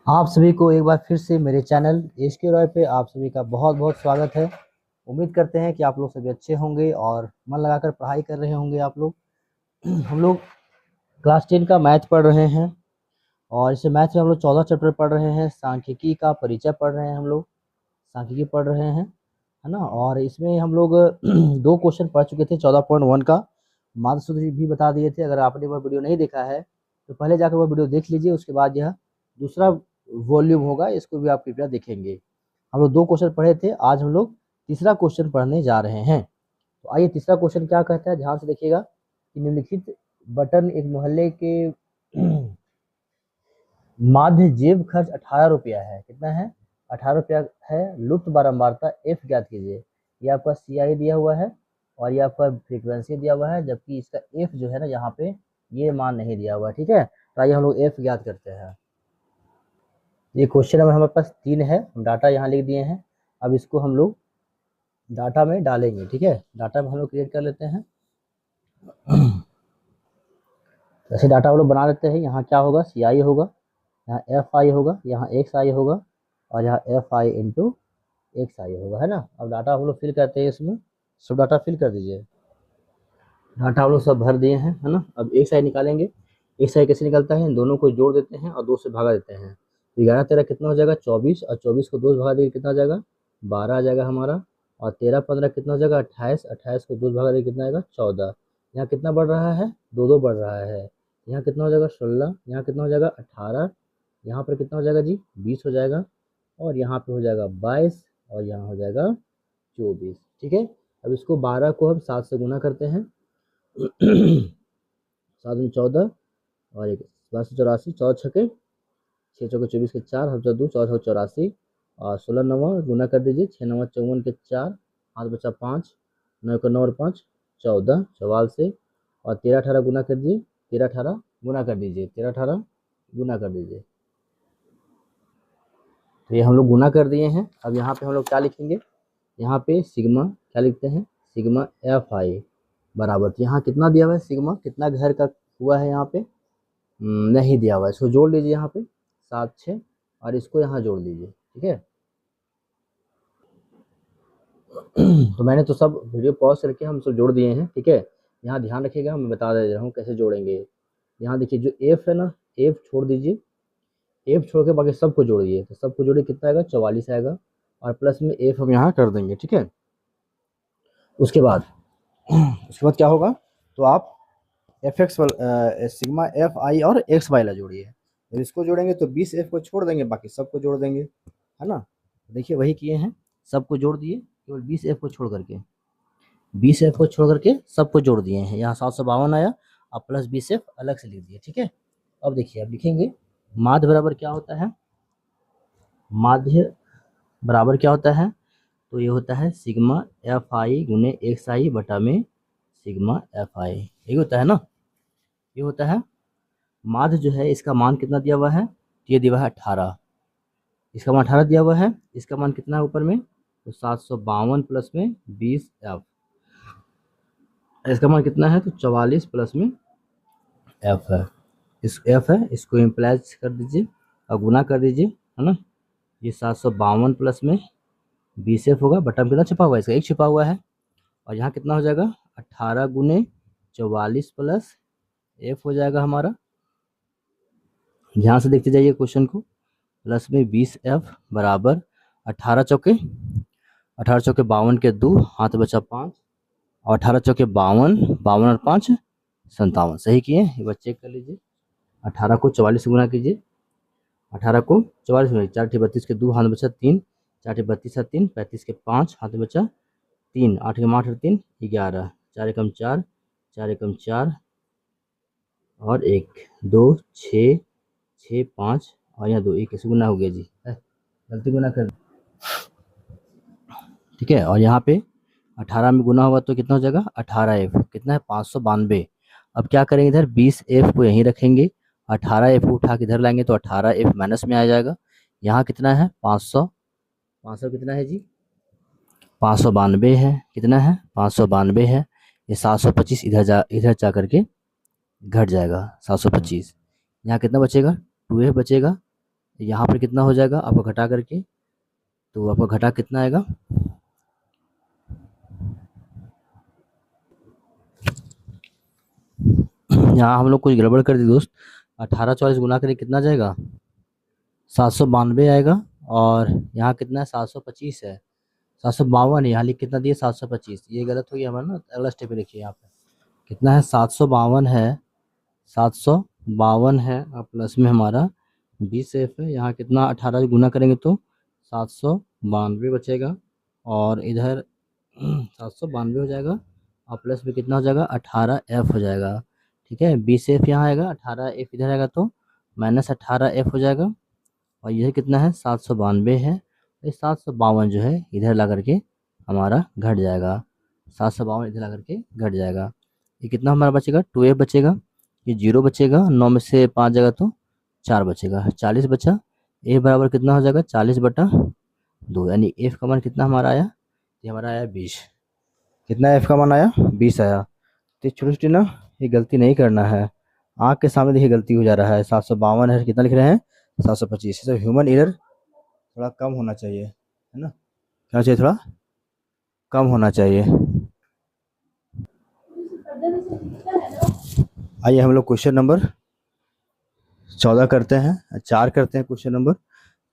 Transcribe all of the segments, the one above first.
आप सभी को एक बार फिर से मेरे चैनल एच के रॉय पे आप सभी का बहुत बहुत स्वागत है। उम्मीद करते हैं कि आप लोग सभी अच्छे होंगे और मन लगाकर पढ़ाई कर रहे होंगे आप लोग। हम लोग क्लास 10 का मैथ पढ़ रहे हैं और इसे मैथ में हम लोग 14 चैप्टर पढ़ रहे हैं। सांख्यिकी का परिचय पढ़ रहे हैं हम लोग, सांख्यिकी पढ़ रहे हैं, है ना। और इसमें हम लोग दो क्वेश्चन पढ़ चुके थे 14.1 का, माध्य सूत्र भी बता दिए थे। अगर आपने वह वीडियो नहीं देखा है तो पहले जाकर वह वीडियो देख लीजिए, उसके बाद यह दूसरा वॉल्यूम होगा, इसको भी आप कृपया देखेंगे। हम लोग दो क्वेश्चन पढ़े थे, आज हम लोग तीसरा क्वेश्चन पढ़ने जा रहे हैं। तो आइए, तीसरा क्वेश्चन क्या कहता है, ध्यान से देखिएगा कि निम्नलिखित बटन एक मोहल्ले के माध्य जेब खर्च 18 रुपया है। कितना है? 18 रुपया है। लुप्त बारंबारता एफ ज्ञात कीजिए। ये आपका सी आई दिया हुआ है और ये आपका फ्रीक्वेंसी दिया हुआ है, जबकि इसका एफ जो है ना यहाँ पे ये मान नहीं दिया हुआ है। ठीक है, तो आइए हम लोग एफ ज्ञात करते हैं। ये क्वेश्चन नंबर हमारे पास 3 है, हम डाटा यहाँ लिख दिए हैं। अब इसको हम लोग डाटा में डालेंगे। ठीक है, डाटा में हम लोग क्रिएट कर लेते हैं। जैसे डाटा हम लोग बना लेते हैं, यहाँ क्या होगा, सी आई होगा, यहाँ एफ आई होगा, यहाँ एक्स आई होगा और यहाँ एफ आई इंटू एक्स आई होगा, है ना। अब डाटा हम लोग फिल करते हैं, इसमें सब डाटा फिल कर दीजिए। डाटा हम लोग सब भर दिए हैं, है ना। अब एक्स आई निकालेंगे। एक्स आई कैसे निकलता है, इन दोनों को जोड़ देते हैं और 2 से भागा देते हैं। 11 13 कितना हो जाएगा, 24, और 24 को 2 से भागा देंगे कितना आ जाएगा, 12 आ जाएगा हमारा। और 13 15 कितना हो जाएगा, 28, 28 को 2 से भागा देंगे कितना आएगा, 14। यहाँ कितना बढ़ रहा है, 2 2 बढ़ रहा है। यहाँ कितना हो जाएगा, 16, यहाँ कितना हो जाएगा, 18, यहाँ पर कितना हो जाएगा जी, 20 हो जाएगा, और यहाँ पे हो जाएगा 22, और यहाँ हो जाएगा 24। ठीक है, अब इसको 12 को हम 7 से गुना करते हैं। 7 में 14 और एक 1284, 14 छके 6 चौके 24 के 4, हम 14 14 84, और 16 नवा गुना कर दीजिए, 6 नवा 54 के 4, हाथ बचा 5, 9 का 9 और 5 14, 44 से, और 13 18 गुना कर दीजिए, 13 18 गुना कर दीजिए, 13 18 गुना कर दीजिए। तो ये हम लोग गुना कर दिए हैं। अब यहाँ पे हम लोग क्या लिखेंगे, यहाँ पे सिग्मा क्या लिखते हैं, सिग्मा एफ आई बराबर, तो यहाँ कितना दिया हुआ है, सिग्मा कितना घर का हुआ है यहाँ पे, नहीं दिया हुआ है, इसको जोड़ लीजिए यहाँ पे 7 6, और इसको यहाँ जोड़ दीजिए। ठीक है, तो मैंने तो सब वीडियो पॉज करके हम सब जोड़ दिए हैं। ठीक है, यहाँ ध्यान रखिएगा, मैं बता दे रहा हूँ कैसे जोड़ेंगे। यहाँ देखिए जो एफ है ना, एफ छोड़ दीजिए, एफ छोड़ के बाकी सबको जोड़िए, तो सबको जोड़िए कितना आएगा, 44 आएगा, और प्लस में एफ हम यहाँ कर देंगे। ठीक है, उसके बाद क्या होगा, तो आप एफ एक्स सिग्मा एफ आई और एक्स वाई ला जोड़िए। जब इसको जोड़ेंगे तो 20 एफ को छोड़ देंगे, बाकी सबको जोड़ देंगे, है ना। देखिए वही किए हैं, सबको जोड़ दिए, केवल 20 एफ को छोड़ करके, 20 एफ को छोड़ करके सबको जोड़ दिए हैं। यहाँ 752 आया, अब प्लस 20 एफ अलग से लिख दिए। ठीक है, अब देखिए, अब लिखेंगे माध्य बराबर क्या होता है, माध्य बराबर क्या होता है, तो ये होता है सिग्मा एफ आई गुने एक्स आई बटा में सिग्मा एफ आई, यही होता है ना, ये होता है। माध्य जो है इसका मान कितना दिया हुआ है, ये दिया हुआ है 18, इसका मान 18 दिया हुआ है, इसका मान कितना है ऊपर में, तो 752 प्लस में 20 एफ, इसका मान कितना है, तो 44 प्लस में एफ है, इस एफ है, इसको इम्प्लाइज कर दीजिए और गुना कर दीजिए, है ना। ये 752 प्लस में 20 एफ होगा, बटा में कितना छिपा हुआ है, इसका 1 छिपा हुआ है, और यहाँ कितना हो जाएगा, 18 गुने 44 प्लस एफ हो जाएगा हमारा। ध्यान से देखते जाइए क्वेश्चन को, प्लस में 20 एफ बराबर 18 चौके 52 के 2, हाथ बचा 5, और 18 चौके 52, 52 और 5 57, सही किए, एक बार चेक कर लीजिए। 18 को 44 से गुना कीजिए, 18 को 44 गुना, 4 32 के 2, हाथ बचा 3, 4 32 है 3, 35 के 5, हाथ बचा 3, 8 के 8 और 3 11, 4 एकम 4, 4 एकम 4, और 1 2 6 6 5, और यहाँ 2, 1 कैसे गुना हो गया जी, गलती गुना कर। ठीक है, और यहाँ पे 18 में गुना होगा तो कितना हो जाएगा, 18 एफ कितना है, 592। अब क्या करेंगे, इधर 20 एफ को यहीं रखेंगे, 18 एफ को उठा के इधर लाएंगे तो 18 एफ माइनस में आ जाएगा। यहाँ कितना है, 500, 500 कितना है जी, 592 है, कितना है, 592 है। ये 725 इधर जा करके घट जाएगा, 725। यहाँ कितना बचेगा, 2 एफ बचेगा, तो यहाँ पर कितना हो जाएगा आपको घटा करके, तो आपका घटा कितना आएगा, यहाँ हम लोग कुछ गड़बड़ कर दी दोस्त। 18 गुना करें कितना जाएगा, 792 आएगा। और यहाँ कितना है, 725 है, 752 है, यहाँ लिख कितना दिया 725, ये गलत हो गया हमारा ना। अगला स्टेप पे लिखिए, यहाँ पे कितना है 752 है, 752 है और प्लस में हमारा 20 एफ है। यहाँ कितना 18 गुना करेंगे तो 792 बचेगा, और इधर 792 हो जाएगा और प्लस में कितना हो जाएगा 18 एफ हो जाएगा। ठीक है, 20 एफ यहाँ आएगा, 18 एफ इधर आएगा तो माइनस 18 एफ हो जाएगा। और यह कितना है 792 है, ये 752 जो है इधर ला करके हमारा घट जाएगा, 752 इधर ला करके घट जाएगा। ये कितना हमारा बचेगा 2f बचेगा, ये 0 बचेगा, 9 में से 5 जाएगा तो 4 बचेगा, 40 बचा। ए बराबर कितना हो जाएगा 40/2, यानी एफ का मान कितना हमारा आया, ये हमारा आया 20। कितना एफ का मान आया 20 आया। तो छोटी छोटी ना ये गलती नहीं करना है, आँख के सामने देखिए गलती हो जा रहा है। 752 है, कितना लिख रहे हैं 725। सब ह्यूमन एरर थोड़ा कम होना चाहिए, है ना, क्या चाहिए, थोड़ा कम होना चाहिए। आइए हम लोग क्वेश्चन नंबर 14 करते हैं, 4 करते हैं। क्वेश्चन नंबर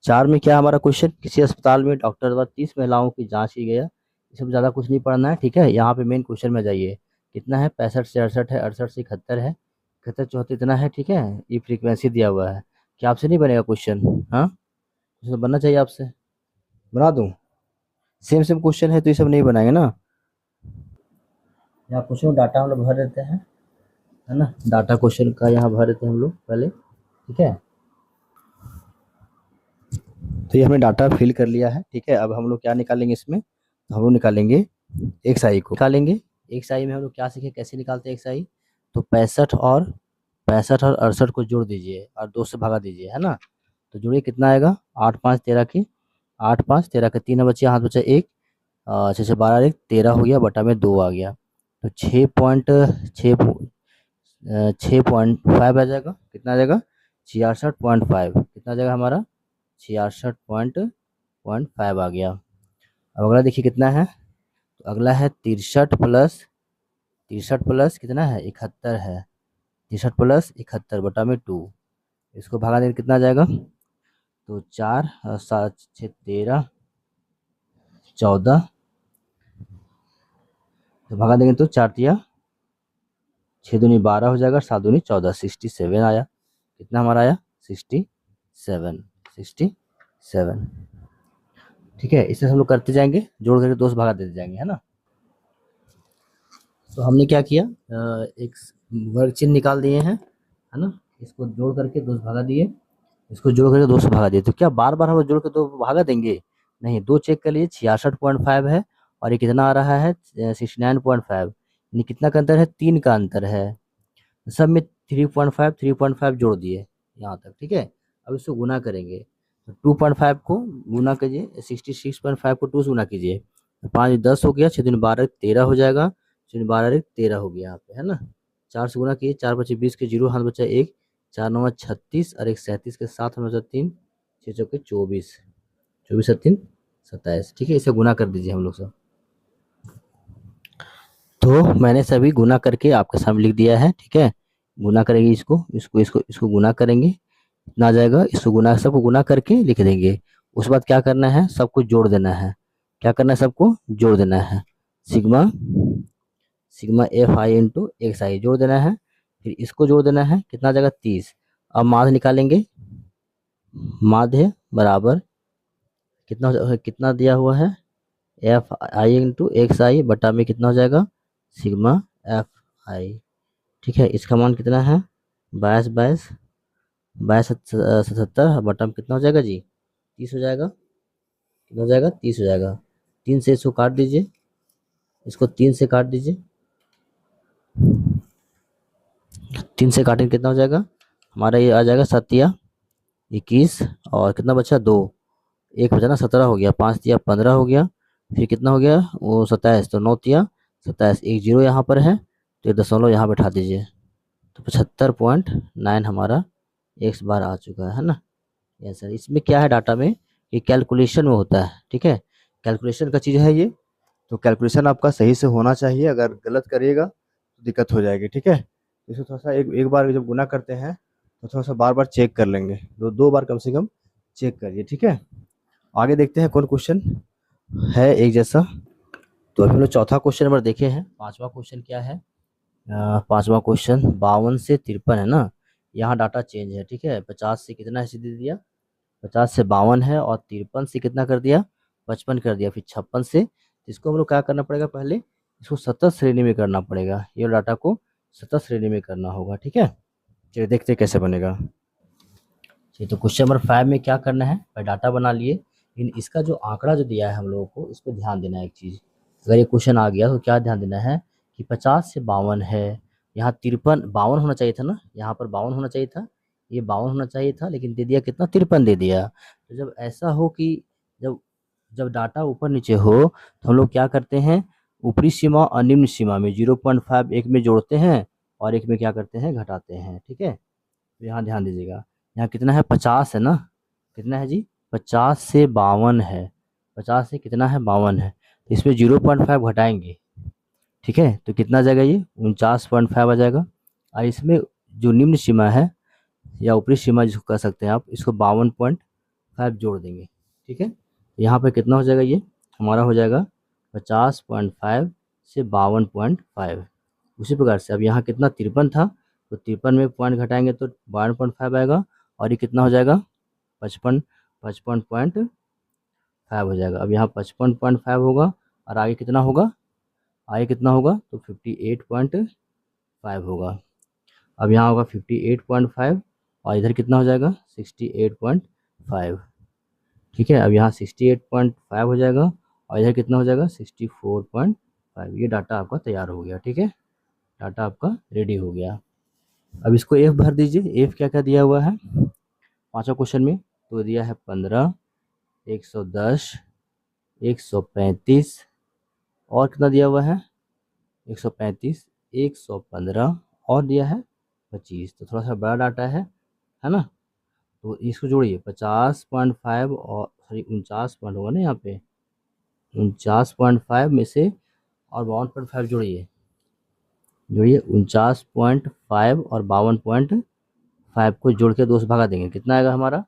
4 में क्या हमारा क्वेश्चन, किसी अस्पताल में डॉक्टर द्वारा 30 महिलाओं की जांच की गया। इसमें ज़्यादा कुछ नहीं पढ़ना है, ठीक है। यहाँ पे मेन क्वेश्चन में जाइए, कितना है 65 से 68 है, 68 से 71 है, 71 74 इतना है, ठीक है। ये फ्रीक्वेंसी दिया हुआ है, क्या आपसे नहीं बनेगा क्वेश्चन, हाँ तो बनना चाहिए आपसे, बना दूँ। सेम सेम क्वेश्चन है तो ये सब नहीं बनाएंगे ना। यहाँ क्वेश्चन डाटा हम लोग भर देते हैं, है ना, डाटा क्वेश्चन का यहाँ भर देते हैं हम लोग पहले, ठीक है। तो ये हमने डाटा फिल कर लिया है, ठीक है। अब हम लोग क्या निकालेंगे इसमें, तो हम लोग निकालेंगे एक्स आई को, निकालेंगे एक्स आई में हम लोग क्या सीखे, कैसे निकालते हैं एक्स आई। तो 65 और 68 को जोड़ दीजिए और 2 से भगा दीजिए, है ना। तो जोड़िए कितना आएगा 8 5 13 की, 8 5 13 के 3 बचे, हाथ बचा 1, 6 6 12 1 13 हो गया, बटा में 2 आ गया। तो 6.5 आ जाएगा, कितना आ जाएगा 66.5, कितना आ जाएगा हमारा 66.5 आ गया। अब अगला देखिए कितना है, तो अगला है 63 प्लस कितना है 71 है, 63 प्लस 71 बटा में 2, इसको भागा देंगे कितना आ जाएगा, तो 4 7 6 13 14, तो भगा देंगे तो 4 तिया 6 दूनी 12 हो जाएगा, 7 दूनी 14, 67 आया। कितना हमारा आया 67। ठीक है, इसे हम लोग करते जाएंगे, जोड़ करके 2 से भगा देते जाएंगे, है ना। तो हमने क्या किया, एक वर्ग चिन्ह निकाल दिए हैं, है ना, इसको जोड़ करके 2 से भगा दिए, इसको जोड़ करके 2 से भगा दिए। तो क्या बार बार हम लोग जोड़ के 2 भागा देंगे, नहीं, 2 चेक कर लिए, 66.5 है और ये कितना आ रहा है 69.5, यानी कितना का अंतर है 3 का अंतर है, सब में 3.5 जोड़ दिए यहाँ तक, ठीक है। अब इसको गुना करेंगे, तो 2.5 को गुना कीजिए, 66.5 को 2 से गुना कीजिए, 5 10 हो गया, 6 दिन 12 13 हो जाएगा, 6 12 13 हो गया यहाँ पे, है ना। 4 से गुना किए, 4 बचे 20 के 0, हाथ बचा 1, 4 9 36 और 1 37 के साथ हम बचा 3, 6 चौके 24, 24 3 27, ठीक है। इसे गुना कर दीजिए हम लोग सब। तो मैंने सभी गुना करके आपके सामने लिख दिया है, ठीक है। गुना करेंगे इसको गुना करेंगे, इतना आ जाएगा, इसको गुना, सबको गुना करके लिख देंगे। उसके बाद क्या करना है, सबको जोड़ देना है, क्या करना है, सबको जोड़ देना है, sigma F I into X I जोड़ देना है, फिर इसको जोड़ देना है, कितना आ जाएगा 30। अब माध्य निकालेंगे, माध्य बराबर कितना दिया हुआ है, एफ आई इंटू एक्स आई बटा में कितना हो जाएगा सिग्मा एफ आई, ठीक है। इसका मान कितना है 22 77 बटा में कितना हो जाएगा जी 30 हो जाएगा, कितना हो जाएगा 30 हो जाएगा। 3 से इसको काट दीजिए, इसको 3 से काट दीजिए, 3 से काटेंगे कितना हो जाएगा हमारा, ये आ जाएगा 7 या 21 और कितना बचा 2, 1 बचा ना 17 हो गया, 5 या 15 हो गया, फिर कितना हो गया वो 27, तो 9 या 27, 1 0 यहाँ पर है तो 1 दशमलव यहाँ बैठा दीजिए, तो 75.9 हमारा एक्स बार आ चुका है ना। Yes sir. इसमें क्या है डाटा में, ये कैलकुलेशन में होता है, ठीक है, कैलकुलेशन का चीज़ है ये। तो कैलकुलेशन आपका सही से होना चाहिए, अगर गलत करिएगा तो दिक्कत हो जाएगी, ठीक है। इसको थोड़ा सा एक एक बार जब गुना करते हैं तो थोड़ा सा बार बार चेक कर लेंगे, दो बार कम से कम चेक करिए, ठीक है। आगे देखते हैं कौन क्वेश्चन है एक जैसा। तो अभी हम लोग चौथा क्वेश्चन नंबर देखे हैं। पांचवा क्वेश्चन क्या है, पांचवा क्वेश्चन 52 से 53 है ना। यहाँ डाटा चेंज है, ठीक है। 50 से कितना है दे दिया, 50 से 52 है, और 53 से कितना कर दिया, 55 कर दिया, फिर 56 से। इसको हम लोग क्या करना पड़ेगा, पहले इसको सतत श्रेणी में करना पड़ेगा, ये डाटा को सतत श्रेणी में करना होगा, ठीक है। चलिए देखते हैं कैसे बनेगा। चलिए तो क्वेश्चन नंबर 5 में क्या करना है, डाटा बना लिए, लेकिन इसका जो आंकड़ा जो दिया है हम लोगों को, इस पर ध्यान देना है एक चीज़। अगर ये क्वेश्चन आ गया तो क्या ध्यान देना है कि 50 से 52 है, यहाँ 53 52 होना चाहिए था ना, यहाँ पर 52 होना चाहिए था, ये 52 होना चाहिए था, लेकिन दे दिया कितना, 53 दे दिया। तो जब ऐसा हो कि जब जब डाटा ऊपर नीचे हो तो हम लोग क्या करते हैं, ऊपरी सीमा और निम्न सीमा में 0.5 एक में जोड़ते हैं और एक में क्या करते हैं, घटाते हैं, ठीक है। तो यहाँ ध्यान दीजिएगा, यहाँ कितना है, 50 है ना, कितना है जी, 50 से 52 है, 50 से कितना है, 52 है, तो इसमें 0.5 घटाएंगे, ठीक है, तो कितना आ जाएगा, ये 49.5 आ जाएगा। और इसमें जो निम्न सीमा है या ऊपरी सीमा जिसको कह सकते हैं आप, इसको 52.5 जोड़ देंगे, ठीक है। यहाँ पर कितना हो जाएगा, ये हमारा हो जाएगा 50.5 से 52.5। उसी प्रकार से अब यहाँ कितना, 53 था, तो 53 में पॉइंट घटाएंगे तो 52.5 आएगा, और ये कितना हो जाएगा, 55.5 हो जाएगा। अब यहाँ 55.5 होगा, और आगे कितना होगा, आगे कितना होगा, तो 58.5 होगा। अब यहाँ होगा 58.5, और इधर कितना हो जाएगा, 68.5, ठीक है। अब यहाँ 68.5 हो जाएगा, और इधर कितना हो जाएगा, 64.5। ये डाटा आपका तैयार हो गया, ठीक है, डाटा आपका रेडी हो गया। अब इसको एफ भर दीजिए, एफ क्या क्या दिया हुआ है पांचवा क्वेश्चन में, तो दिया है 15, 110, 135, और कितना दिया हुआ है, 135, 115, और दिया है 25। तो थोड़ा सा बड़ा डाटा है ना। तो इसको जोड़िए, 50.5 और सॉरी 49 पॉइंट होगा ना यहाँ पे, 49.5 में से और 52.5 जोड़िए, जोड़िए 49.5 और 52.5 को जोड़ के 2 से भगा देंगे, कितना आएगा हमारा,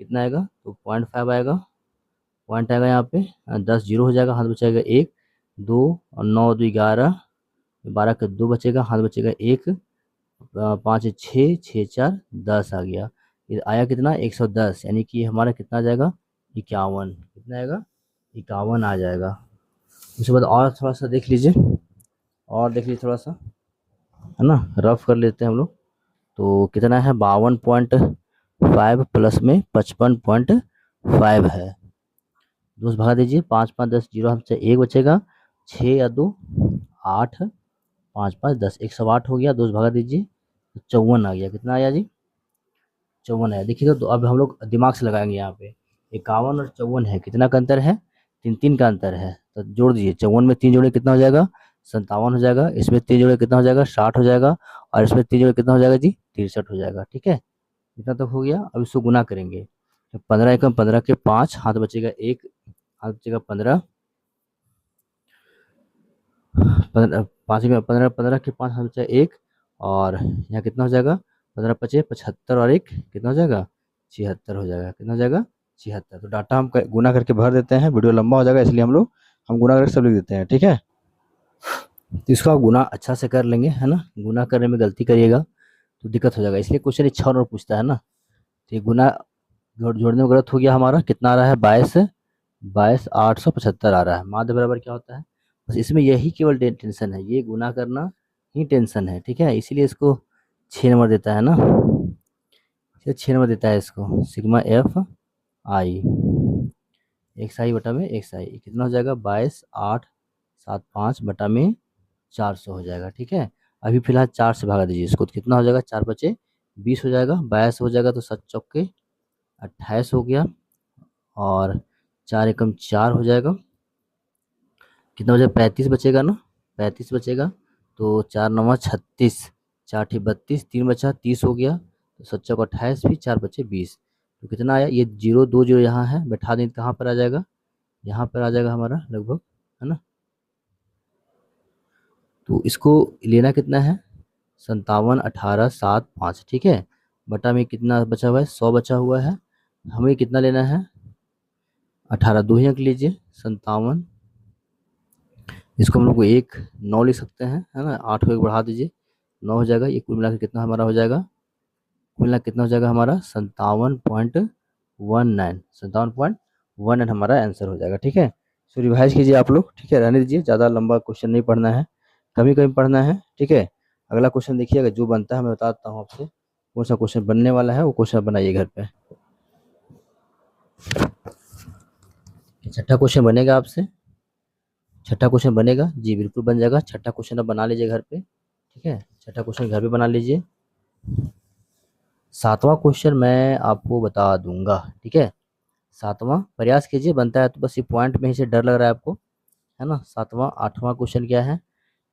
कितना आएगा, तो 0.5 आएगा, पॉइंट आएगा यहाँ पे, 10 जीरो हो जाएगा, हाथ बचेगा 1, 2 और 9 2 11, 12 का 2 बचेगा, हाथ बचेगा 1, 5 6, 6 4 10 आ गया। ये आया कितना, 110, यानी कि हमारा कितना आ जाएगा, 51, कितना आएगा, 51 आ जाएगा। उसके बाद और थोड़ा सा देख लीजिए, और देख लीजिए थोड़ा सा, है ना, रफ कर लेते हैं हम लोग। तो कितना है, 52.5 प्लस में 55.5 है, 2 से भगा दीजिए, 5 5 10 जीरो हमसे 1 बचेगा, 6 या 2 8, 5 5 10, 108 हो गया, 2 से भगा दीजिए, तो 54 आ गया, कितना आया जी, 54 आया। देखिएगा, तो अब हम लोग दिमाग से लगाएंगे यहाँ पे, 51 और 54 है, कितना का अंतर है, 3 का अंतर है, तो जोड़ दीजिए, 54 में 3 जोड़े कितना हो जाएगा, 57 हो जाएगा, इसमें 3 जोड़े कितना हो जाएगा, 60 हो जाएगा, और इसमें 3 जोड़े कितना हो जाएगा जी, 63 हो जाएगा, ठीक है। इतना तो हो गया। अब इसको गुना करेंगे, तो 15 एकम 15 के 5, हाथ बचेगा 1, हाथ बचेगा 15, 5 में 15 15 के 5 हाथ बचेगा 1, और यहाँ कितना हो जाएगा, 15 पचे 75, और 1 कितना हो जाएगा, 76 हो जाएगा, कितना हो जाएगा, 76। तो डाटा हम गुना करके भर देते हैं, वीडियो लंबा हो जाएगा इसलिए हम गुना करके सब लिख देते हैं, ठीक है। तो इसको आप गुना अच्छा से कर लेंगे, है ना, गुना करने में गलती करिएगा तो दिक्कत हो जाएगा, इसलिए क्वेश्चन इच्छा और पूछता है ना। तो ये गुना जोड़ने में गलत हो गया, हमारा कितना आ रहा है, 22,875 आ रहा है। माध्य बराबर क्या होता है, बस इसमें यही केवल टेंशन है, ये गुना करना ही टेंशन है, ठीक है, इसीलिए इसको 6 नंबर देता है ना, इसे 6 नंबर देता है इसको, सिग्मा एफ आई, एक्स आई बटा में एक्स आई, कितना हो जाएगा, 22,875 बटा में 400 हो जाएगा, ठीक है। अभी फिलहाल 4 से भागा दीजिए इसको, तो कितना हो जाएगा, 4 बचे 20 हो जाएगा, 22 हो जाएगा, तो 7 चौके 28 हो गया, और 4 एकम 4 हो जाएगा, कितना बचेगा, 35 बचेगा ना, 35 बचेगा, तो 4 नवा 36, 4 ठी 32, 3 बचा 30 हो गया, तो 7 चौक 28, भी 4 बचे 20, तो कितना आया, ये 0 2 0 यहाँ है, बैठा दें कहाँ पर आ जाएगा, यहाँ पर आ जाएगा हमारा लगभग, है ना। तो इसको लेना कितना है, 57 18 7 5, ठीक है। बटा में कितना बचा हुआ है, 100 बचा हुआ है। हमें कितना लेना है, 18 दो ही अंक लीजिए, 57, इसको हम लोग को 1 9 लिख सकते हैं, है ना। 8 को 1 बढ़ा दीजिए, 9 हो जाएगा। ये कुल मिलाकर कितना हमारा हो जाएगा, कुल मिला कितना हो जाएगा हमारा 57.19, 57.19 हमारा आंसर हो जाएगा, ठीक है। सो रिवाइज कीजिए आप लोग, ठीक है, रहने दीजिए, ज़्यादा लंबा क्वेश्चन नहीं पढ़ना है, कभी कभी पढ़ना है, ठीक है। अगला क्वेश्चन देखिएगा, जो बनता है मैं बताता हूँ आपसे कौन सा क्वेश्चन बनने वाला है, वो क्वेश्चन बनाइए घर पे। छठा क्वेश्चन बनेगा आपसे, छठा क्वेश्चन बनेगा जी, बिल्कुल बन जाएगा। छठा क्वेश्चन आप बना लीजिए घर पे, ठीक है, छठा क्वेश्चन घर पे बना लीजिए। सातवां क्वेश्चन मैं आपको बता दूंगा, ठीक है। सातवां प्रयास कीजिए, बनता है तो बस ये पॉइंट में ही से डर लग रहा है आपको, है ना। सातवां आठवां क्वेश्चन क्या है,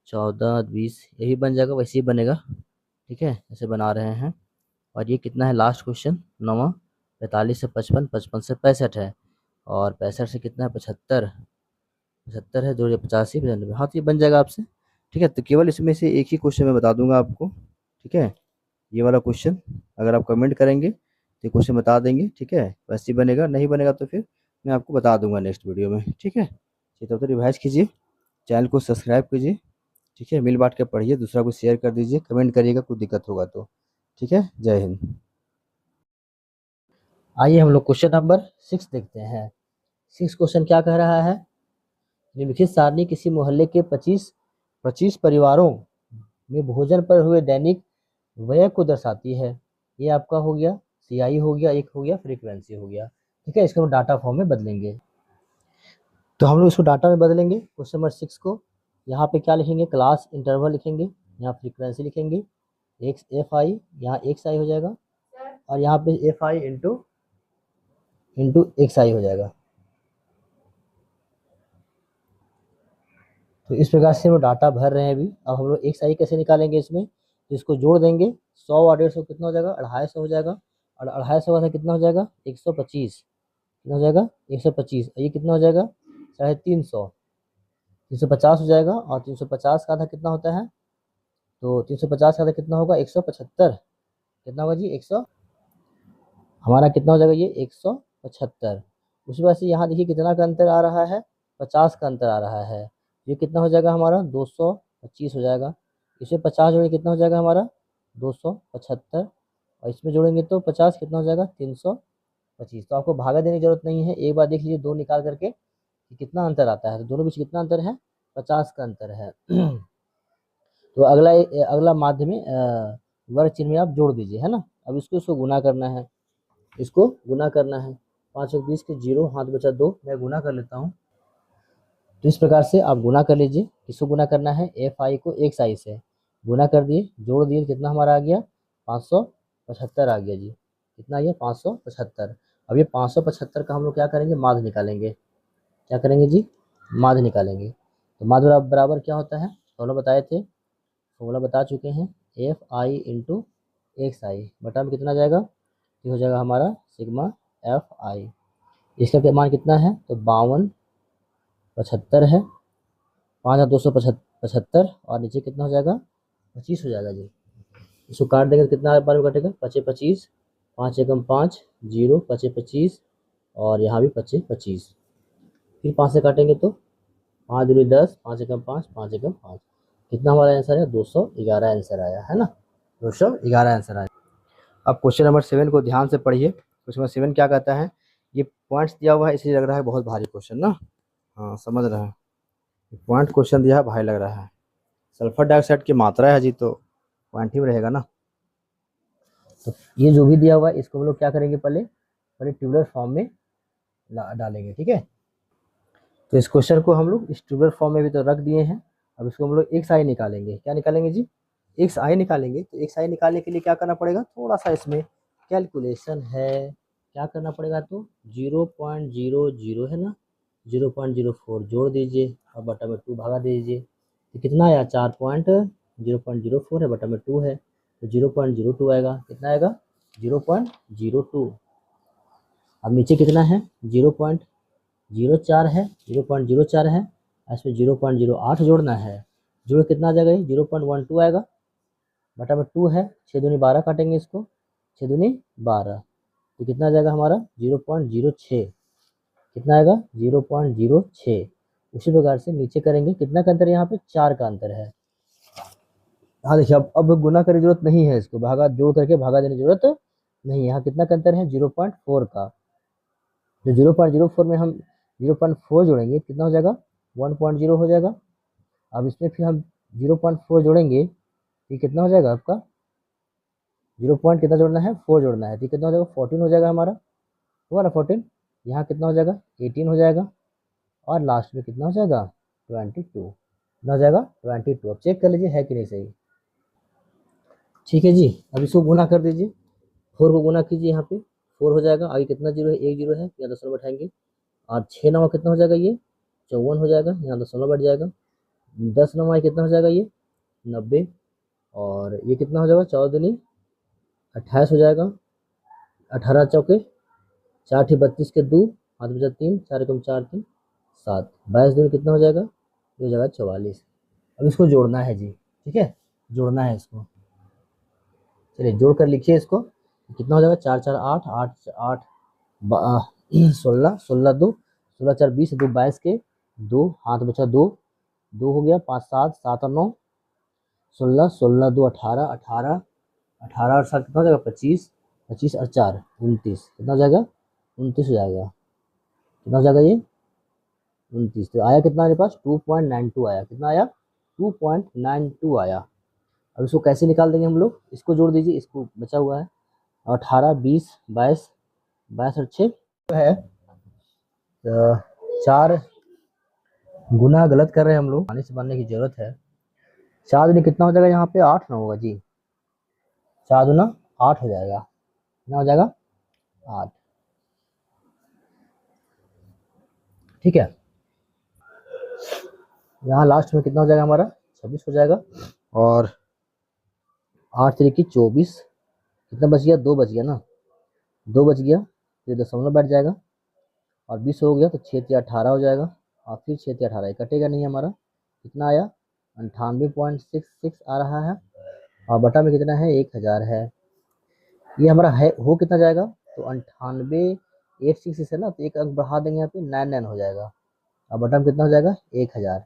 14 20 यही बन जाएगा, वैसे ही बनेगा, ठीक है, ऐसे बना रहे हैं। और ये कितना है लास्ट क्वेश्चन, नौवां, 45 से 55, 55 से 65 है, और 65 से कितना है 75, 75 है, 2 85 95, हाँ तो ये बन जाएगा आपसे, ठीक है। तो केवल इसमें से एक ही क्वेश्चन मैं बता दूंगा आपको, ठीक है, ये वाला क्वेश्चन। अगर आप कमेंट करेंगे तो ये क्वेश्चन बता देंगे, ठीक है, वैसे ही बनेगा, नहीं बनेगा तो फिर मैं आपको बता दूंगा नेक्स्ट वीडियो में, ठीक है। तो तब तक रिवाइज कीजिए, चैनल को सब्सक्राइब कीजिए, ठीक है, मिल बांट के पढ़िए, दूसरा को शेयर कर दीजिए, कमेंट करिएगा कुछ दिक्कत होगा तो, ठीक है। जय हिंद। आइए हम लोग क्वेश्चन नंबर 6 देखते हैं। 6 क्वेश्चन क्या कह रहा है, निम्नलिखित सारणी किसी मोहल्ले के 25 परिवारों में भोजन पर हुए दैनिक व्यय को दर्शाती है। ये आपका हो गया सीआई हो गया, एक हो गया फ्रीक्वेंसी हो गया, ठीक है। इसको हम डाटा फॉर्म में बदलेंगे, तो हम लोग इसको डाटा में बदलेंगे। क्वेश्चन नंबर 6 को यहाँ पे क्या लिखेंगे, क्लास इंटरवल लिखेंगे, यहाँ फ्रीक्वेंसी लिखेंगे, एक्स एफ आई, यहाँ एक्स आई हो जाएगा, और यहाँ पे एफ आई इंटू एक्स आई हो जाएगा। तो इस प्रकार से वो डाटा भर रहे हैं अभी। अब हम लोग एक्स आई कैसे निकालेंगे इसमें, तो इसको जोड़ देंगे, 100 और 150 कितना हो जाएगा, 250 हो जाएगा, और 250 का कितना हो जाएगा 125, कितना हो जाएगा 125, ये कितना हो जाएगा 350, 350 हो जाएगा, और 350 का आधा कितना होता है, तो 350 का आधा कितना होगा 175, कितना होगा जी 100, हमारा कितना हो जाएगा ये 175। उसी वजह से यहाँ देखिए कितना का अंतर आ रहा है, 50 का अंतर आ रहा है। ये कितना हो जाएगा हमारा 225 हो जाएगा, इसमें 50 जोड़ेंगे कितना हो जाएगा हमारा 275, और इसमें जोड़ेंगे तो 50 कितना हो जाएगा 325। तो आपको भागा देने की जरूरत नहीं है, एक बार देख लीजिए दो निकाल करके कि कितना अंतर आता है, तो दोनों बीच कितना अंतर है, 50 का अंतर है। तो अगला माध्य में वर्ग चिन्ह में आप जोड़ दीजिए, है ना। अब इसको गुना करना है, इसको गुना करना है, 5 और 20 के 0, हाथ बचा 2, मैं गुना कर लेता हूँ। तो इस प्रकार से आप गुना कर लीजिए, किसको गुना करना है, एफ आई को एक्स आई से गुना कर दिए, जोड़ दिए, कितना हमारा आ गया 575 आ गया जी, कितना आ गया 575। अब ये 575 का हम लोग क्या करेंगे, माध्य निकालेंगे, क्या करेंगे जी, माध्य निकालेंगे। तो माध्य बराबर क्या होता है, फॉर्मूला बताए थे, फॉर्मूला बता चुके हैं, एफ आई इंटू एक्स आई बटा में कितना जाएगा, ये हो जाएगा हमारा सिग्मा एफ आई। इसका मान कितना है, तो 5275 है, 5275, और नीचे कितना हो जाएगा 25 हो जाएगा जी। इसको काट देंगे तो कितना बार में कटेगा, 25 25, 5 एकम 5 0, 25 25, और यहाँ भी 25 25, फिर 5 से काटेंगे तो 5 दूनी 10, 5 एकम 5, 5 एकम 5, कितना हमारा आंसर है 211 आंसर आया, है ना, 211 आंसर आया। अब क्वेश्चन नंबर 7 को ध्यान से पढ़िए। क्वेश्चन नंबर 7 क्या कहता है, ये पॉइंट्स दिया हुआ है इसलिए लग रहा है बहुत भारी क्वेश्चन ना, हाँ समझ रहे हैं, पॉइंट क्वेश्चन दिया है भारी लग रहा है, सल्फर डाइऑक्साइड की मात्रा है जी, तो पॉइंट ही में रहेगा ना। तो ये जो भी दिया हुआ है इसको हम लोग क्या करेंगे, पहले पहले ट्यूबुलर फॉर्म में डालेंगे, ठीक है। तो इस क्वेश्चन को हम लोग इस ट्यूबुलर फॉर्म में भी तो रख दिए हैं। अब इसको हम लोग एक्स आई निकालेंगे, क्या निकालेंगे जी, एक्स आई निकालेंगे। तो एक्स आई निकालने के लिए क्या करना पड़ेगा, थोड़ा सा इसमें कैलकुलेशन है, क्या करना पड़ेगा, तो 0.00 है ना, 0.04 जोड़ दीजिए, और बटा में 2 भागा दीजिए, तो कितना आया 4.004 है, बटा में 2 है, तो 0.02 आएगा, कितना आएगा 0.02। अब नीचे कितना है, 0.04 है, 0.04 है, इसमें 0.08 जोड़ना है। जोड़ कितना आ जाएगा, ये 0.12 आएगा, बटा में 2 है, 6 दूनी 12 काटेंगे इसको, 6 दूनी 12, तो कितना आ जाएगा हमारा 0.06, कितना आएगा 0.06। उसी प्रकार से नीचे करेंगे, कितना का अंतर है यहाँ पे, 4 का अंतर है। हाँ देखिए, अब गुना करने की जरूरत नहीं है, इसको भागा जोड़ करके भागा देने की जरूरत नहीं है। यहाँ कितना का अंतर है, 0.4 का, जो 0.04 में हम 0.4 जोड़ेंगे कितना हो जाएगा, 1.0 हो जाएगा। अब इसमें फिर हम 0.4 जोड़ेंगे, ये कितना हो जाएगा आपका, 0 पॉइंट कितना जोड़ना है, 4 जोड़ना है, तो कितना हो जाएगा, 14 हो जाएगा हमारा, हुआ ना 14। यहाँ कितना हो जाएगा, 18 हो जाएगा, और लास्ट में कितना हो जाएगा, 22, कितना हो जाएगा 22। अब चेक कर लीजिए है कि नहीं सही। ठीक है जी, अब इसको गुना कर दीजिए, 4 को गुना कीजिए, यहाँ पे 4 हो जाएगा, आगे कितना जीरो है, 1 जीरो है, यहाँ दशमलव बैठाएंगे, और 6 नवा कितना हो जाएगा, ये 54 हो जाएगा, यहाँ दशमलव बैठ जाएगा, 10 नवा कितना हो जाएगा, ये 90, और ये कितना हो जाएगा, 14 दूनी 28 हो जाएगा, 18 चौके 4 ठी 32 के 2, हाथ बचा 3, 4 कम 4 3 7, 22 दूनी कितना हो जाएगा, ये हो जाएगा 44। अब इसको जोड़ना है जी, ठीक है, जोड़ना है इसको, चलिए जोड़ कर लिखिए इसको, कितना हो जाएगा, 4 4 8 8 8 16 16 2 16 4 20 2 22 के 2, हाथ बचा 2 2 हो गया, 5 7 7 और 9 16 16 2 18 18 18 और 7 कितना हो जाएगा, 25 25 और 4 29, कितना हो जाएगा, 29 हो जाएगा, कितना हो जाएगा ये 29। तो आया कितना मेरे पास, 2.92 आया, कितना आया 2.92 आया। अब इसको कैसे निकाल देंगे हम लोग, इसको जोड़ दीजिए, इसको बचा हुआ है, 18 20 22 22 और 6 है, तो 4 गुना गलत कर रहे हैं हम लोग, पानी से बनने की जरूरत है। 4 दूनी कितना हो जाएगा, यहाँ पे 8 ना होगा जी, 4 दूना 8 हो जाएगा, कितना हो जाएगा 8, ठीक है। यहाँ लास्ट में कितना हो जाएगा हमारा, 26 हो जाएगा, और 8 तरीके 24, कितना बच गया, 2 बच गया ना, 2 बच गया, फिर दशमलव बैठ जाएगा, और 20 हो गया तो 6 या 18 हो जाएगा, और फिर 6 या 18 कटेगा नहीं हमारा, कितना आया 98.66 आ रहा है, और बटा में कितना है 1000 है, ये हमारा है हो कितना जाएगा, तो 98.86 है ना, तो एक अंक बढ़ा देंगे यहाँ पे 99 हो जाएगा, और बटा में कितना हो जाएगा 1000।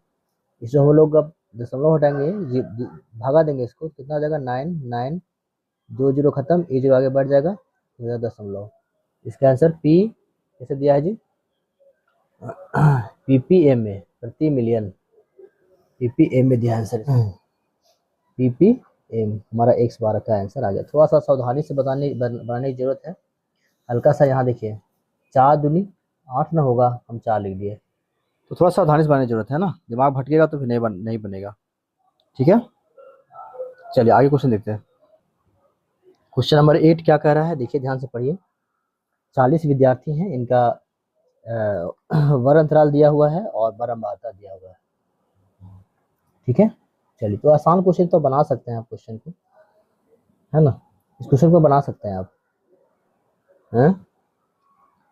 इसमें हम लोग अब दशमलव हटाएंगे, भागा देंगे इसको, कितना हो जाएगा 9 9 2 जीरो खत्म, 1 जीरो आगे बढ़ जाएगा, हो जाएगा दशमलव। इसका आंसर पी कैसे दिया है जी, पीपीएम में, प्रति मिलियन, पीपीएम में दिया आंसर, पीपीएम हमारा 112 का आंसर आ गया। थोड़ा सा सावधानी से बनाने की जरूरत है, हल्का सा, यहाँ देखिए 4 दूनी 8 ना होगा, हम 4 लिख दिए, तो थोड़ा सावधानी से बनाने की जरूरत है ना, दिमाग भटकेगा तो फिर नहीं बनेगा, ठीक है। चलिए आगे क्वेश्चन देखते हैं। क्वेश्चन नंबर 8 क्या कह रहा है, देखिए ध्यान से पढ़िए। 40 विद्यार्थी हैं, इनका वर्ग अंतराल दिया हुआ है और बारंबारता दिया हुआ है, ठीक है। चलिए, तो आसान क्वेश्चन तो बना सकते हैं आप, क्वेश्चन को, है ना, इस क्वेश्चन को बना सकते हैं आप, हैं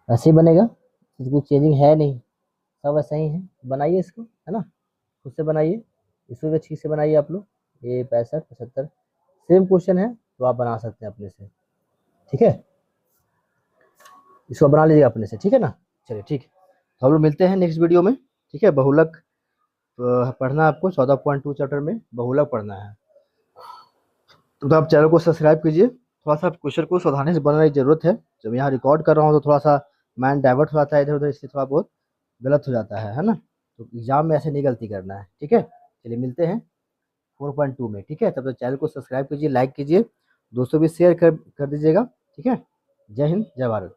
ऐसे ही बनेगा, कुछ चेंजिंग है नहीं, सब ऐसा ही है, बनाइए इसको, है ना, खुद से बनाइए, इसको भी अच्छी से बनाइए आप लोग, ये 65 75 सेम क्वेश्चन है, तो आप बना सकते हैं अपने से, ठीक है, इसको बना लीजिएगा अपने से, ठीक है ना। चलिए ठीक है, तो हम लोग मिलते हैं नेक्स्ट वीडियो में, ठीक है। बहुलक पढ़ना आपको 14.2 चैप्टर में बहुलक पढ़ना है, तो आप चैनल को सब्सक्राइब कीजिए। थोड़ा सा क्वेश्चन को सावधानी से बनाने की जरूरत है, जब यहाँ रिकॉर्ड कर रहा हूँ तो थोड़ा सा माइंड डाइवर्ट हो जाता है इधर उधर, इसलिए थोड़ा बहुत गलत हो जाता है ना, तो एग्जाम में ऐसे नहीं गलती करना है, ठीक है। चलिए मिलते हैं 4.2 में, ठीक है, तब तक चैनल को सब्सक्राइब कीजिए, लाइक कीजिए, दोस्तों भी शेयर कर दीजिएगा, ठीक है। जय हिंद, जय भारत।